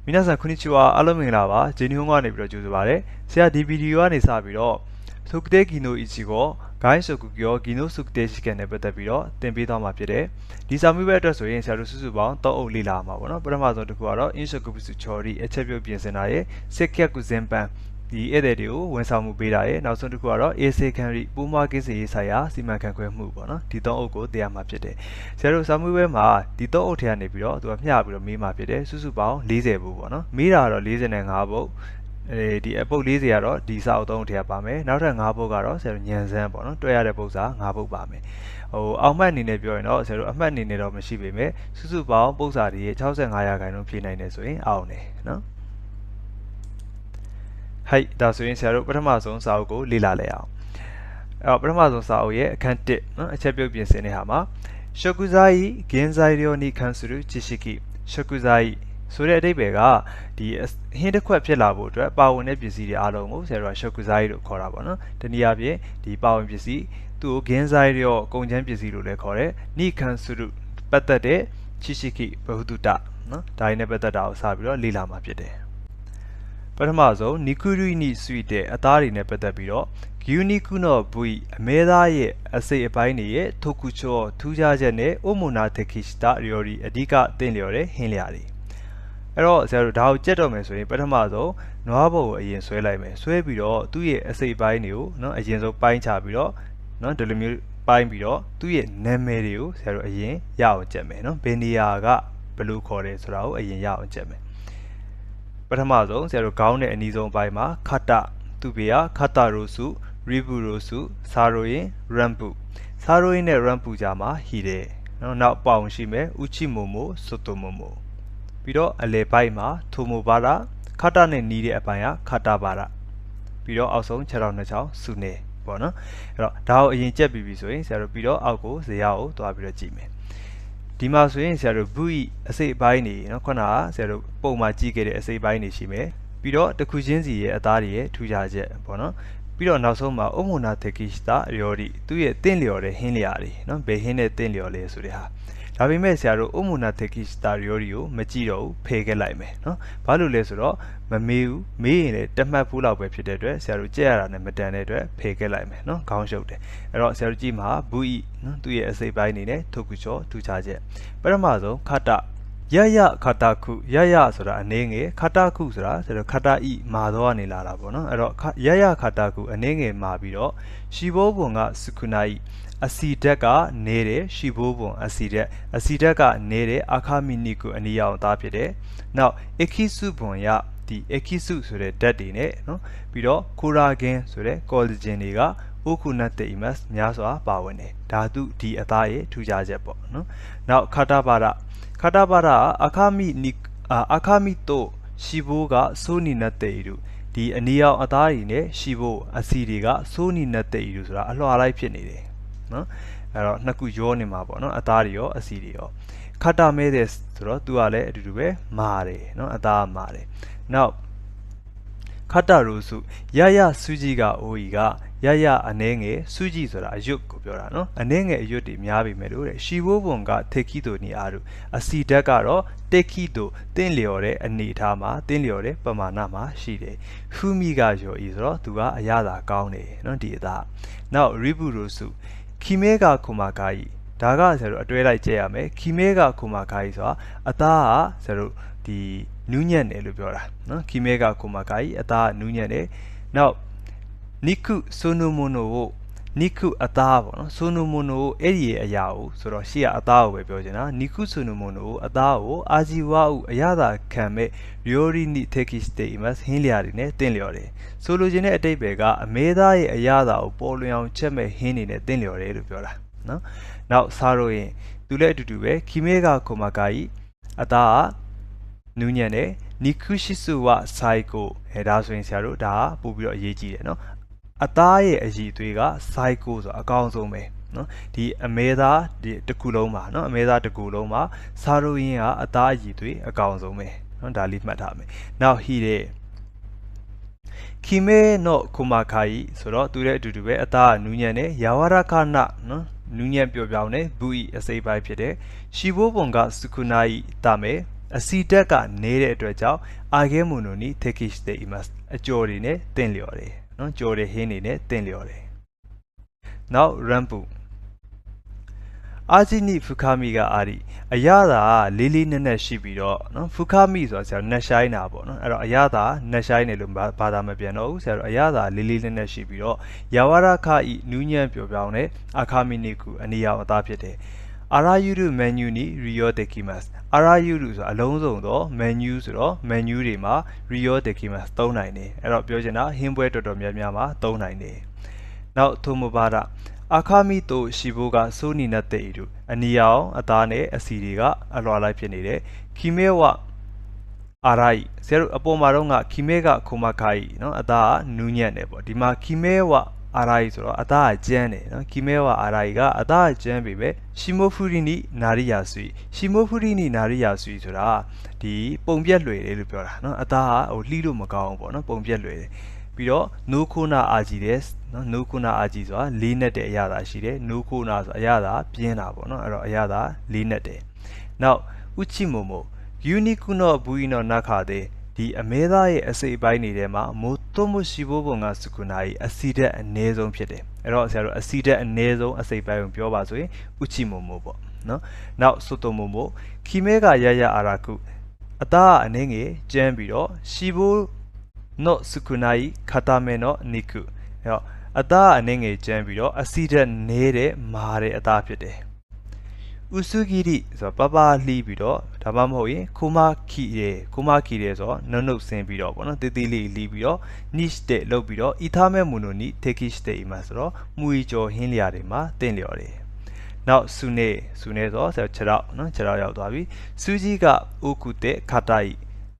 皆さんこんにちは。အားလုံးမင်္ဂလာပါဂျင်းဟွန်းကနေပြီးတော့ကြိုဆိုပါရစေဆရာဒီဗီဒီယိုကနေစပြီးတော့測定技能1ကိုဂိုင်း職業技能測定試験နဲ့ပတ်သက်ပြီးတော့သင်ပေးသွားမှာဖြစ်တယ်ဒီစာမေးပွဲအတွက်ဆိုရင်ဆရာတို့စုစုပေါင်း3အုပ်လေ့လာမှာပေါ့နော်ပထမဆုံးတစ်ခုကတော့飲食物調理အချက်ပြုတ်ပြင်ဆင်တာရဲ့စက်ချက်ကုဇင်ပန်ဒီဧည့်သည်တွေကိုဝန်ဆောင်မှုပေးတာရဲ့နောက်ဆုံးတစ်ခုကတော့အေဆေကန်ရီပိုးမွားကိစ္စရေးဆိုင်ရာစီမံခန့်ခွဲမှုပေါ့နော်ဒီ3အုပ်ကိုသိရမှာဖြစ်တယ်ဆရာတို့စာမေးပွဲမှာဒီ3အုပ်ထဲကနေပြီးတော့သူကမျှပြီးတော့မေးမှာဖြစ်တယ်စုစုပေါင်း40ဘူးပေါ့နော်မေးတာကတော့45ပုတ်ဒီအပုတ်40ကတော့ဒီစာအုပ်3အုပ်ထဲပါမယ်နောက်ထပ်5ပုတ်ကတော့ဆရာတို့ညံစမ်းပေါ့နော်တွေ့ရတဲ့ပုတ်စာ5ပုတ်ပါမယ်အောင်မှတ်အနေနဲ့ပြောရင်တော့ဆရာတို့အမှတ်အနေနဲ့တော့မရှိပေမဲ့စုစုပေါင်းပုတ်စာတွေရဲ့65%ဖြည့်နိုင်တယ်ဆိုရင်အောင်တယ်နော်ဟိုက်ဒါဆိုရင်ဆရာတို့ပထမဆုံးစာအုပ်ကိုလေ့လာလိုက်အောင်ပထမဆုံးစာအုပ်ရဲ့အခန်း1နော်အချက်ပြုတ်ပြင်ဆင်တဲ့ဟာမှာ食材原材料に関する知識食材ဆိုတဲ့အဓိပ္ပာယ်ကဒီဟင်းတစ်ခွက်ဖြစ်လာဖို့အတွက်ပါဝင်တဲ့ပစ္စည်းတွေအားလုံးကိုဆရာတို့က食材လို့ခေါ်တာပေါ့နော်တနည်းအားဖြင့်ဒီပါဝင်ပစ္စည်းသူ့ကို原材料ကုန်ကျန်းပစ္စည်းလို့လည်းခေါ်တယ်နိ関するပတ်သက်တဲ့知識ဘဟုတုတနော်ဒါရင်းနဲ့ပတ်သက်တာကိုစပြီးတော့လေ့လာမှာဖြစ်တယ်ပထမဆုံးニクルイについてအသားတွေနဲ့ပတ်သက်ပြီးတော့牛肉の部位အမဲသားရဲ့အစိတ်အပိုင်းတွေရဲ့特徴ထူးခြားချက်နဲ့主な適した料理အဓိကသင်လျော်တဲ့ဟင်းလျာတွေအဲ့တော့ဆရာတို့ဒါကိုကြက်တော့မယ်ဆိုရင်ပထမဆုံးနွားဘုံကိုအရင်ဆွဲလိုက်မယ်ဆွဲပြီးတော့သူ့ရဲ့အစိတ်ပိုင်းတွေကိုနော်အရင်ဆုံးပိုင်းချပြီးတော့နော်ဒီလိုမျိုးပိုင်းပြီးတော့သူ့ရဲ့နာမည်တွေကိုဆရာတို့အရင်ရအောင်ကြက်မယ်နော်ဘယ်နေရာကဘယ်လိုခေါ်တယ်ဆိုတာကိုအရင်ရအောင်ကြက်မယ်ပထမဆုံးဆရာတို့ခေါင်းနဲ့အနီးဆုံးပိုင်းမှာခတသူ့ဘေကခတရိုစုရီဘူရိုစုဆာရိုရင်ရမ်ပူဆာရိုရင်နဲ့ရမ်ပူကြားမှာဟီတယ်နော်နောက်ပေါင်ရှိမယ်ဥချိမိုမိုဆိုတိုမိုမိုပြီးတော့အလဲပိုင်းမှာထိုမိုဘာရာခတနဲ့နီးတဲ့အပိုင်းကခတဘာရာပြီးတော့အောက်ဆုံး6ထောင်2ချောင်းစုနေပေါ့နော်အဲ့တော့ဒါကိုအရင်ကြက်ပြီးပြီဆိုရင်ဆရာတို့ပြီးတော့အောက်ကိုဇေယျကိုတွားပြီးတော့ကြည့်မယ်ဒီမှာဆိုရင်ဆရာတို့ဘူဤအစိတ်အပိုင်းနေနော်ခုနကဆရာတို့ပုံမှာကြည့်ခဲ့တဲ့အစိတ်အပိုင်းနေရှိမယ်ပြီးတော့တစ်ခုချင်းစီရဲ့အသားတွေရဲ့ထူခြားချက်ပေါ့နော်ပြီးတော့နောက်ဆုံးမှာအုံမနာတကိစတာရောဒီသူ့ရဲ့တင့်လျော်တဲ့ဟင်းလျာတွေနော်ဘယ်ဟင်းနဲ့တင့်လျော်လဲဆိုတဲ့ဟာဒါပေမဲ့ဆရာတို့အုံမနာတကိစတာရောဒီကိုမကြည့်တော့ဘူးဖယ်ခဲ့လိုက်မယ်နော်ဘာလို့လဲဆိုတော့မမေးဘူးမေးရင်လည်းတမှတ်ဘူးလောက်ပဲဖြစ်တဲ့အတွက်ဆရာတို့ကြက်ရတာနဲ့မတန်တဲ့အတွက်ဖယ်ခဲ့လိုက်မယ်နော်ခေါင်းရှုပ်တယ်အဲ့တော့ဆရာတို့ကြည့်မှာဘူဤနော်သူ့ရဲ့အစိတ်ပိုင်းနေနဲ့ထုတ်ကူချောထူခြားချက်ပထမဆုံးခတရရခတခုရရဆိုတာအနေငယ်ခတခုဆိုတာဆိုတော့ခတဤမာတော့ကနေလာတာပေါ့နော်အဲ့တော့ရရခတခုအနေငယ်မာပြီးတော့ရှီဘိုးဘုံကစကုနာဤအစီဓာတ်ကနေတယ်ရှီဘိုးဘုံအစီဓာတ်ကနေတယ်အခါမီနီကိုအနီရောင်သားဖြစ်တယ်နောက်အခီစုဘုံရဒီအခီစုဆိုတဲ့ဓာတ်တွေနဲ့နော်ပြီးတော့ကိုရာဂင်ဆိုတဲ့ကော်လီဂျင်တွေကဥခုနတ်တေမတ်များစွာပါဝင်တယ်ဓာတုဒီအသားရဲ့ထူခြားချက်ပေါ့နော်နောက်ခတဘာရအခါမီတိုရှီဘိုးကဆိုနီနတ်တေရုဒီအနီရောင်အသားတွေနဲ့ရှီဘိုးအစီတွေကဆိုနီနတ်တေရုဆိုတာအလွှာလိုက်ဖြစ်နေတယ်နော်အဲ့တော့နှစ်ခုရောနေမှာပေါ့နော်အသားတွေရောအစီတွေရောခတမဲတဲ့ဆိုတော့သူကလည်းအတူတူပဲမာတယ်နော်အသားမာတယ်နောက်ခတရိုစုရရစူးကြီးကအိုကြီးကရရအနေငယ်စူးကြီးဆိုတာအယွတ်ကိုပြောတာနော်အနေငယ်အယွတ်တွေများပြီမဲ့လို့တဲ့ရှီဘိုးဘုံကတေခိတိုနီအားတို့အစီဓာတ်ကတော့တေခိတိုတင်းလျော်တဲ့အနေထားမှာတင်းလျော်တဲ့ပမာဏမှာရှိတယ်ဖူမီကရော်ဤဆိုတော့သူကအရသာကောင်းတယ်နော်ဒီအသားနောက်ရီဘူရိုစုခီမဲကခုမာကာကြီးဒါကဆရာတို့အတွဲလိုက်ကြည့်ရမယ်ခီမဲကခုမာကာကြီးဆိုတာအသားကဆရာတို့ဒီနူးညံ့တယ်လို့ပြောတာနော်ခီမဲကခုမာကာကြီးအသားနူးညံ့တယ်နောက်နိကုဆိုနိုမိုနိုကိုနိကုအသားပေါ့နော်ဆိုနိုမိုနိုအဲ့ဒီရဲ့အရာကိုဆိုတော့ရှေ့ကအသားကိုပဲပြောချင်တာနိကုဆိုနိုမိုနိုအသားကိုအာဂျီဝါဥအရသာခံမဲ့ရီယိုရီနီတေကစ်တေမတ်ဟင်းလျာတွေနဲ့တင့်လျော်တယ်ဆိုလိုချင်တဲ့အတိတ်ပဲကအမဲသားရဲ့အရသာကိုပေါ်လွင်အောင်ချက်မဲ့ဟင်းတွေနဲ့တင့်လျော်တယ်လို့ပြောတာနော်နောက်ဆာရိုရင်သူလည်းအတူတူပဲခီမဲကခိုမာကာကြီးအသားကနူးညံ့တယ်နိကုရှိစုဝဆိုင်ကိုဒါဆိုရင်ဆရာတို့ဒါကပို့ပြီးတော့အရေးကြီးတယ်နော်အသားရဲ့အရည်သွေးက cycle ဆိုအကောင်းဆုံးပဲနော်ဒီအမဲသားဒီတစ်ခုလုံးပါနော်အမဲသားတစ်ခုလုံးပါဆာရိုရင်ကအသားအရည်သွေးအကောင်းဆုံးပဲနော်ဒါလေးမှတ်ထားမယ်နောက်ဟီတဲ့ခီမဲနော့ခိုမာခါကြီးဆိုတော့သူလည်းအတူတူပဲအသားကနူးညံ့တယ်ယာဝရခနနော်နူးညံ့ပျော်ပြောင်းတယ်ဘူဤအစိပ်ပိုင်းဖြစ်တယ်ရှီဘိုးဘုံကစကုနာဤတာမဲ အစီတက်ကနေတဲ့အတွက်ကြောင့်အာဂဲမိုနိုနီတက်ခိစတေအီမတ်အကျော်တွေနဲ့တင့်လျော်တယ်နော်ကျော်တွေဟင်းတွေနဲ့တင့်လျော်တယ်နောက်ရမ်ပူအာဂျီနီဖူခါမီကအာရီအရသာလေးလေးနက်နက်ရှိပြီးတော့နော်ဖူခါမီဆိုတာဆရာနက်ရှိုင်းတာပေါ့နော်အဲ့တော့အရသာနက်ရှိုင်းတယ်လို့ဘာသာမပြန်တော့ဘူးဆရာတို့အရသာလေးလေးနက်နက်ရှိပြီးတော့ယာဝရခဤနူးညံ့ပျော်ပြောင်းတဲ့အခါမီနီကူအနီရောင်အသားဖြစ်တယ်အာရာယူရုမန်နူနီရီယိုတေကီမတ်အာရာယူရုဆိုအလုံးစုံတော့မန်နူဆိုတော့မန်နူတွေမှာရီယိုတေကီမတ်သုံးနိုင်တယ်အဲ့တော့ပြောချင်တာဟင်းပွဲတော်တော်များများမှာသုံးနိုင်တယ်နောက်ထိုမိုဘာဒအခါမီတိုရှိဘိုကဆိုနီနတ်တေတို့အနီရောင်အသားနဲ့အစီတွေကအလွာလိုက်ဖြစ်နေတယ်ခီမဲဝအာရိုင်ဆရာတို့အပေါ်မှာတော့ခီမဲကခိုမခိုင်နော်အသားကနူးညံ့တယ်ပေါ့ဒီမှာခီမဲဝအာရိုင်ဆိုတော့အသားကကျန်းတယ်နော်ခီမဲဝအာရိုင်ကအသားကကျန်းပေမဲ့ရှီမိုဖူရီနီနာရီယာဆွီရှီမိုဖူရီနီနာရီယာဆွီဆိုတာဒီပုံပြက်လွယ်တယ်လို့ပြောတာနော်အသားကလှီးလို့မကောင်းဘူးပေါ့နော်ပုံပြက်လွယ်တယ်ပြီးတော့နိုးခိုနာအာဂျီတဲ့နော်နိုးခိုနာအာဂျီဆိုတာလေးနဲ့တဲ့အရာသာရှိတယ်နိုးခိုနာဆိုအရာသာပြင်းတာပေါ့နော်အဲ့တော့အရာသာလေးနဲ့တယ်နောက်ဥချိမိုမိုယူနီကူနောဘူီနောနာခါတဲ့ဒီအမဲသားရဲ့အစိပ်ပိုင်းတွေထဲမှာမိုတိုမိုရှိဘိုးပုံကစုခုနာကြီးအစီဓာတ်အနည်းဆုံးဖြစ်တယ်အဲ့တော့ဆရာတို့အစီဓာတ်အနည်းဆုံးအစိပ်ပိုင်းကိုပြောပါဆိုရင်ဥချိမိုမိုပေါ့နော်နောက်ဆိုတိုမိုမိုခီမဲကရရအာရာကုအသားအနှင်းငယ်ကျန်းပြီးတော့ရှိဘိုးနော့စုခုနာကြီးခတာမဲနော့နီကုအဲ့တော့အသားအနှင်းငယ်ကျန်းပြီးတော့အစီဓာတ်နည်းတဲ့မာတဲ့အသားဖြစ်တယ်ဥစုဂီရီဆိုတော့ပပလှီးပြီးတော့ဒါမှမဟုတ်ရင်ခိုမာခီရဲဆိုတော့နှုတ်ဆင်းပြီးတော့ပေါ့နော်တေးသေးလေးလှီးပြီးတော့ niche တဲ့လုပ်ပြီးတော့အီသာမဲမိုနိုနီ tekish တဲ့အီမှာဆိုတော့မူရီကျော်ဟင်းလျာတွေမှာတင့်လျော်တယ်နောက်ဆူနေဆိုတော့ဆရာခြေထောက်နော်ခြေထောက်ရောက်သွားပြီစူဂျီကအိုကုတဲ့ခါတိုင်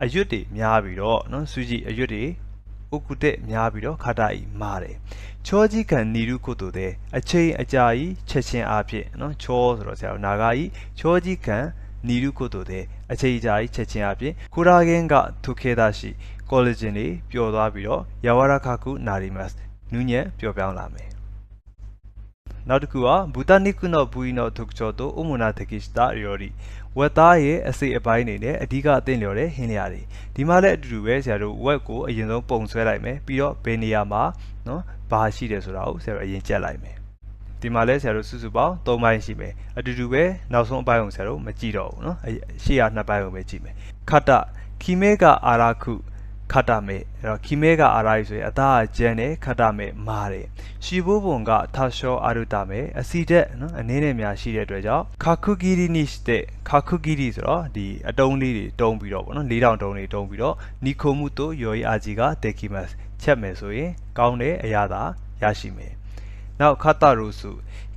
အရွတ်တွေများပြီးတော့နော်စူဂျီအရွတ်တွေအိုကုတဲ့များပြီးတော့ခါတိုင်မာတယ်ချောကြီးခံနီရုကိုတိုတဲ့အချိန်အကြာကြီးချက်ချင်းအားဖြင့်နော်ချောဆိုတော့ဆရာနာဂါကြီးချောကြီးခံနီရုကိုတိုတဲ့အချိန်အကြာကြီးချက်ချင်းအားဖြင့်ကိုရာဂင်ကထုခေတာရှိကောလာဂျင်တွေပျော်သွားပြီးတော့ယာဝရခကုနာရီမတ်နူးညံ့ပျော်ပြောင်းလာမယ်နောက်တစ်ခုကဘူတာနိကုနောဘူီနောထုကချောတိုအိုမိုနာတကိစတာရီယိုရီဝက်သားရဲ့အစိပ်အပိုင်းတွေနဲ့အဓိကအသင့်လျော်တဲ့ဟင်းလျာတွေဒီမှာလည်းအတူတူပဲဆရာတို့ဝက်ကိုအရင်ဆုံးပုံဆွဲလိုက်မယ်ပြီးတော့ဘယ်နေရာမှာနော်ဘာရှိတယ်ဆိုတာကိုဆရာတို့အရင်ကြက်လိုက်မယ်ဒီမှာလည်းဆရာတို့စုစုပေါင်း3ပိုင်းရှိမယ်အတူတူပဲနောက်ဆုံးအပိုင်းကိုဆရာတို့မကြည့်တော့ဘူးနော်ရှေ့ရ2ပိုင်းကိုပဲကြည့်မယ်ခတခီမဲကအာရာခုခတမဲအဲ့တော့ခီမဲကအာရာဆိုရင်အသားကျန်းတယ်ခတမဲမာတယ်ရှီဘိုးပုံကထာရှောအာရုတာမဲအစီတက်နော်အနည်းနဲ့များရှိတဲ့အတွက်ကြောင့်ခါခုဂီရီနိစ်တဲ့ခါခုဂီရီဆိုတော့ဒီအတုံးလေးတွေတုံးပြီးတော့ဗောနော်4000တုံးတွေတုံးပြီးတော့နီခိုမှုတိုယော်ရီအာဂျီကတေကီမတ်ချက်မယ်ဆိုရင်ကောင်းတဲ့အရာသာရရှိမယ်နောက်ခတာရိုစု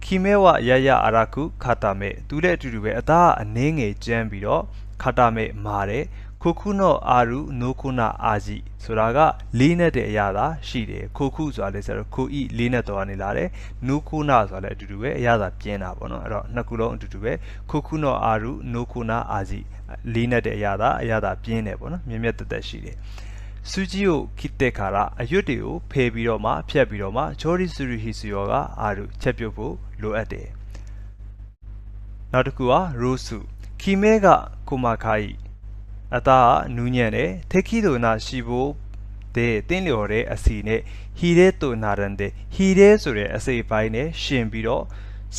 ခီမဲဝရရအာရာခုခတာမဲသူလည်းအတူတူပဲအသားအနည်းငယ်ကျန်းပြီးတော့ခတာမဲမာတယ်ခိုခုနောအာရုနိုခုနာအာဂျီဆိုတာကလေးနဲ့တဲ့အရာသာရှိတယ်ခိုခုဆိုတာလည်းဆိုတော့ခိုဤလေးနဲ့တော့နေလာတယ်နိုခုနာဆိုတာလည်းအတူတူပဲအရာသာပြင်းတာပေါ့နော်အဲ့တော့နှစ်ခုလုံးအတူတူပဲခိုခုနောအာရုနိုခုနာအာဂျီလေးနဲ့တဲ့အရာသာပြင်းတယ်ပေါ့နော်မြင်မြတ်တက်ရှိတယ်စူဂျီကိုခိတဲ့ခါရအရွတ်တွေကိုဖယ်ပြီးတော့မှဖြတ်ပြီးတော့မှဂျော်ရီဆူရီဟီစီယောကအာရုချက်ပြုတ်ဖို့လိုအပ်တယ်နောက်တစ်ခုကရိုဆူခီမဲကကိုမာခိုင်အသားနူးညံ့တယ်ထက်ခီတိုနာရှိဖို့တဲ့တင်းလျော်တဲ့အစီနဲ့ဟီရဲတိုနာရန်တဲ့ဟီရဲဆိုတဲ့အစိပ်ပိုင်းနဲ့ရှင်ပြီးတော့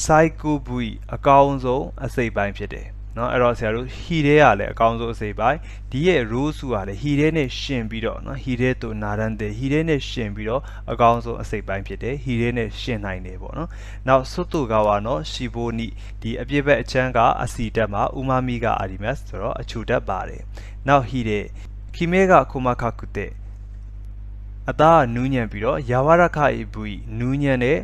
စိုက်ကူဘူီအကောင်းဆုံးအစိပ်ပိုင်းဖြစ်တယ်နော်အဲ့တော့ဆရာတို့ဟီရဲကလည်းအကောင်းဆုံးအစိပ်ပိုင်းဒီရဲ့ရိုးစုကလည်းဟီရဲနဲ့ရှင်ပြီးတော့နော်ဟီရဲတိုနာရန်တဲ့ဟီရဲနဲ့ရှင်ပြီးတော့အကောင်းဆုံးအစိပ်ပိုင်းဖြစ်တယ်ဟီရဲနဲ့ရှင်နိုင်တယ်ပေါ့နော်နောက်ဆွတ်တူကဝါနော်ရှီဘိုနီဒီအပြည့်ဘက်အချမ်းကအစီတက်မှာဥမာမီကအာဒီမတ်ဆိုတော့အချူတက်ပါတယ်နောက်ဟီရဲခီမဲကခိုမခကုတဲ့အသားနူးညံ့ပြီးတော့ယာဝရခအဘူီနူးညံ့တဲ့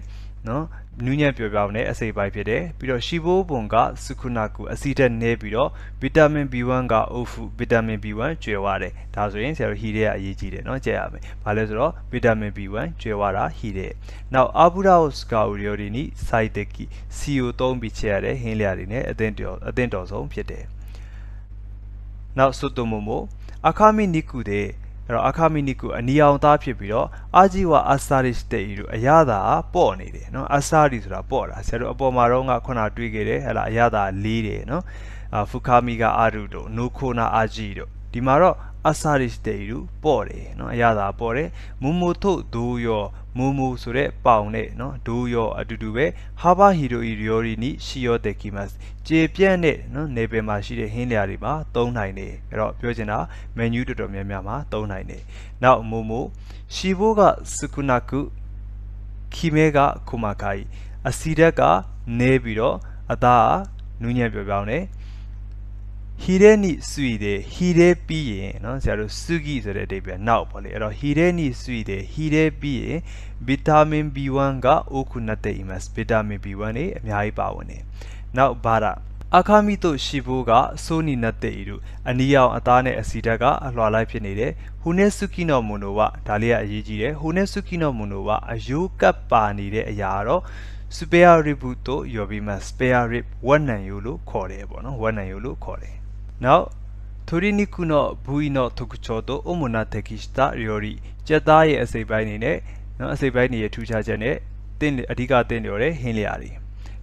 နော်နူးညံ့ပျော်ပြောင်းတဲ့အစိပ်ပိုင်းဖြစ်တယ်ပြီးတော့ရှီဘိုးပုံကစုခုနာကူအစီတက်နည်းပြီးတော့ဗီတာမင် B1 ကအိုဖူဗီတာမင် B1 ကျွဲဝတယ်ဒါဆိုရင်ဆရာတို့ဟီရဲကအရေးကြီးတယ်เนาะကြည့်ရမယ်ဘာလဲဆိုတော့ဗီတာမင် B1 ကျွဲဝတာဟီရဲနောက်အာဘူရာစကာဦးရီယိုဒီနီစိုက်တက်ကီ CO3 ပြီးချက်ရတဲ့ဟင်းလျာတွေနဲ့အသင့်တော်ဆုံးဖြစ်တယ်နောက်ဆိုတိုမိုမိုအခါမီနီကူတဲ့ အဲ့တော့အခါမီနီကုအနီအောင်သားဖြစ်ပြီးတော့အာဂျီဝါအစာရစ်တေတို့အရသာပေါ့နေတယ်နော်အစာရီဆိုတာပေါ့တာဆရာတို့အပေါ်မှာတော့ကခုနတွေးခဲ့တယ်ဟဲ့လားအရသာလေးတယ်နော်ဖူခါမီကအာရုတို့နိုခိုနာအာဂျီတို့ဒီမှာတော့အစာရစ်တေတို့ပေါ့တယ်နော်အရသာပေါ့တယ်မူမူထုတ်ဒိုးရောမူမူဆိုတဲ့ပေါင်နဲ့နော်ဒိုးရောအတူတူပဲဟာဘာဟီရိုရီယောရီနီရှီယောတေကီမတ်ကျေပြန့်တဲ့နော်နေပယ်မှာရှိတဲ့ဟင်းလျာတွေမှာသုံးနိုင်တယ်အဲ့တော့ပြောချင်တာမန်နျူးတော်တော်များများမှာသုံးနိုင်တယ်နောက်မူမူရှီဘိုကစကုနာကုခီမဲကခုမာခိုင်အစီဓာတ်ကနေပြီးတော့အသားနူးညံ့ပြောပြောင်းတယ်ဟီရဲနီဆွီတယ်ဟီရဲပြီးရင်เนาะဆရာတို့စုဂီဆိုတဲ့အဓိပ္ပာယ်နောက်ပေါ့လေအဲ့တော့ဟီရဲနီဆွီတယ်ဟီရဲပြီးရင်ဗီတာမင် B1 ကအိုခုနတ်တဲ့အီမတ်ဗီတာမင် B1 နေအများကြီးပါဝင်တယ်နောက်ဘာရအခါမီတို့ရှီဘိုကဆိုနီနတ်တဲ့အီတို့အနီရောင်အသားနဲ့အစီဓာတ်ကအလွှာလိုက်ဖြစ်နေတယ်ဟူနေဆုကီနိုမွန်နိုဝဒါလေးကအရေးကြီးတယ်ဟူနေဆုကီနိုမွန်နိုဝအယိုးကပ်ပါနေတဲ့အရာတော့ spare rib တို့ယော်ပြီးမှ spare rib ဝက်နံယိုလို့ခေါ်တယ်ပေါ့နော်ဝက်နံယိုလို့ခေါ်တယ်နောက်토리니쿠노 부이노 토쿠초도 오모나 테키시타 요리ကြက်သားရဲ့အစိပ်ပိုင်းနေနဲ့နော်အစိပ်ပိုင်းတွေရဲ့ထူးခြားချက်နဲ့တင်းအဓိကတင်းလျော်တဲ့ဟင်းလျာတွေ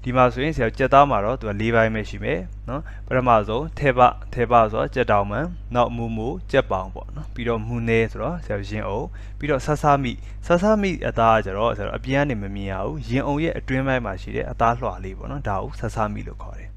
ဒီမှာဆိုရင်ဆရာကြက်သားမှာတော့သူက၄ပိုင်းပဲရှိမယ်နော်ပထမဆုံးထဲပဆိုတော့ကြက်တောင်မှန်နောက်မူမူကြက်ပေါင်ပေါ့နော်ပြီးတော့မူနဲဆိုတော့ဆရာရင်အုံပြီးတော့ဆဆမိအသားကကျတော့ဆရာအပြင်ကနေမမြင်ရဘူးရင်အုံရဲ့အတွင်းပိုင်းမှာရှိတဲ့အသားလွှာလေးပေါ့နော်ဒါကိုဆဆမိလို့ခေါ်တယ်